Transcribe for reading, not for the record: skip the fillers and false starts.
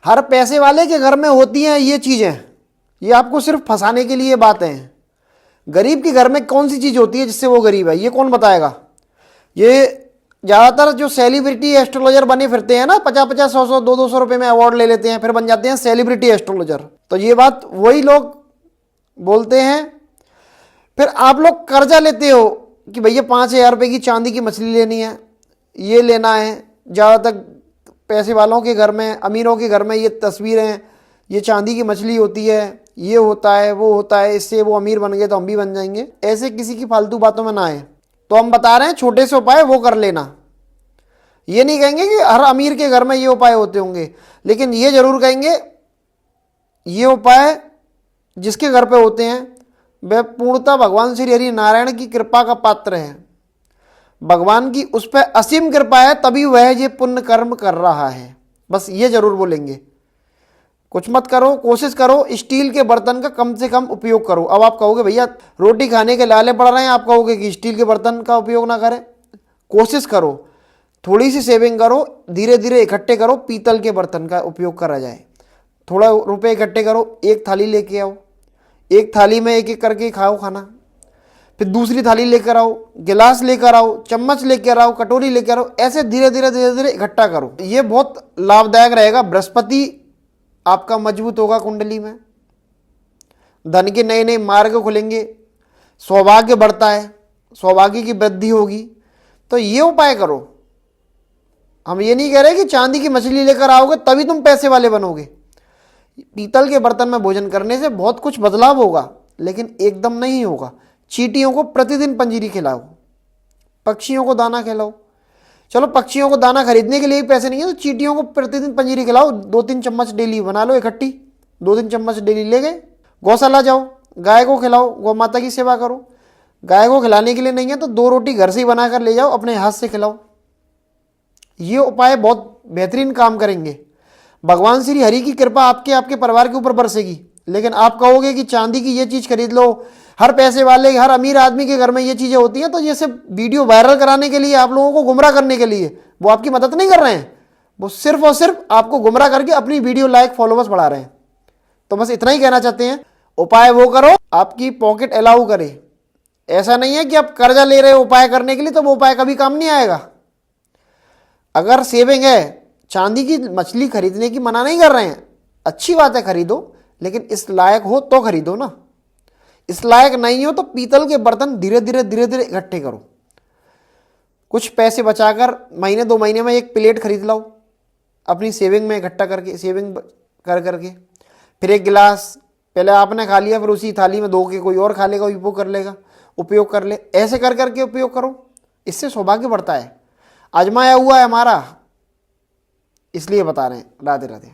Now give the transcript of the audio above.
हर पैसे वाले के घर में होती हैं ये चीज़ें, ये आपको सिर्फ फंसाने के लिए बातें हैं। गरीब के घर में कौन सी चीज़ होती है जिससे वो गरीब है, ये कौन बताएगा। ये ज़्यादातर जो सेलिब्रिटी एस्ट्रोलॉजर बने फिरते हैं ना, 50-50, 100-100, 200-200 रुपये में अवार्ड ले लेते हैं, फिर बन जाते हैं सेलिब्रिटी एस्ट्रोलॉजर। तो ये बात वही लोग बोलते हैं। फिर आप लोग कर्जा लेते हो कि भैया 5,000 रुपये की चांदी की मछली लेनी है, ये लेना है। ज़्यादातर पैसे वालों के घर में, अमीरों के घर में ये तस्वीरें, ये चांदी की मछली होती है, ये होता है, वो होता है, इससे वो अमीर बन गए तो हम भी बन जाएंगे। ऐसे किसी की फालतू बातों में ना आए। तो हम बता रहे हैं छोटे से उपाय वो कर लेना। ये नहीं कहेंगे कि हर अमीर के घर में ये उपाय होते होंगे, लेकिन ये जरूर कहेंगे ये उपाय जिसके घर पे होते हैं वह पूर्णतः भगवान श्री हरि नारायण की कृपा का पात्र है। भगवान की उस पर असीम कृपा है, तभी वह ये पुण्य कर्म कर रहा है। बस ये जरूर बोलेंगे। कुछ मत करो, कोशिश करो स्टील के बर्तन का कम से कम उपयोग करो। अब आप कहोगे भैया रोटी खाने के लाले पड़ रहे हैं, आप कहोगे कि स्टील के बर्तन का उपयोग ना करें। कोशिश करो, थोड़ी सी सेविंग करो, धीरे धीरे इकट्ठे करो, पीतल के बर्तन का उपयोग करा जाए। थोड़ा रुपए इकट्ठे करो, एक थाली लेके आओ, एक थाली में एक एक करके खाओ खाना। फिर दूसरी थाली लेकर आओ, गिलास लेकर आओ, चम्मच लेकर आओ, कटोरी लेकर आओ। ऐसे धीरे धीरे धीरे धीरे इकट्ठा करो। ये बहुत लाभदायक रहेगा। बृहस्पति आपका मजबूत होगा कुंडली में, धन के नए नए मार्ग खुलेंगे, सौभाग्य बढ़ता है, सौभाग्य की वृद्धि होगी। तो ये उपाय करो। हम ये नहीं कह रहे कि चांदी की मछली लेकर आओगे तभी तुम पैसे वाले बनोगे। पीतल के बर्तन में भोजन करने से बहुत कुछ बदलाव होगा, लेकिन एकदम नहीं होगा। चींटियों को प्रतिदिन पंजीरी खिलाओ, पक्षियों को दाना खिलाओ। चलो पक्षियों को दाना खरीदने के लिए भी पैसे नहीं है तो चींटियों को प्रतिदिन पंजीरी खिलाओ। 2-3 चम्मच डेली बना लो इकट्ठी, 2-3 चम्मच डेली ले गए। गौशाला जाओ, गाय को खिलाओ, गौ माता की सेवा करो। गाय को खिलाने के लिए नहीं है तो 2 रोटी घर से ही बनाकर ले जाओ, अपने हाथ से खिलाओ। ये उपाय बहुत बेहतरीन काम करेंगे। भगवान श्री हरि की कृपा आपके परिवार के ऊपर बरसेगी। लेकिन आप कहोगे कि चांदी की ये चीज़ खरीद लो, हर पैसे वाले, हर अमीर आदमी के घर में ये चीज़ें होती हैं, तो ये सिर्फ वीडियो वायरल कराने के लिए, आप लोगों को गुमराह करने के लिए, वो आपकी मदद नहीं कर रहे हैं। वो सिर्फ और सिर्फ आपको गुमराह करके अपनी वीडियो लाइक फॉलोवर्स बढ़ा रहे हैं। तो बस इतना ही कहना चाहते हैं, उपाय वो करो आपकी पॉकेट अलाउ करे। ऐसा नहीं है कि आप कर्जा ले रहे हो उपाय करने के लिए, तो वो उपाय कभी काम नहीं आएगा। अगर सेविंग है, चांदी की मछली खरीदने की मना नहीं कर रहे हैं, अच्छी बात है खरीदो, लेकिन इस लायक हो तो खरीदो ना। इस लायक नहीं हो तो पीतल के बर्तन धीरे धीरे धीरे धीरे इकट्ठे करो। कुछ पैसे बचाकर महीने 2 महीने में एक प्लेट खरीद लाओ, अपनी सेविंग में इकट्ठा करके, सेविंग कर करके। फिर एक गिलास पहले आपने खा लिया, फिर उसी थाली में 2 के कोई और खा लेगा, उपयोग कर ले। ऐसे कर करके उपयोग करो, इससे सौभाग्य बढ़ता है। आजमाया हुआ है हमारा, इसलिए बता रहे हैं। राधे राधे।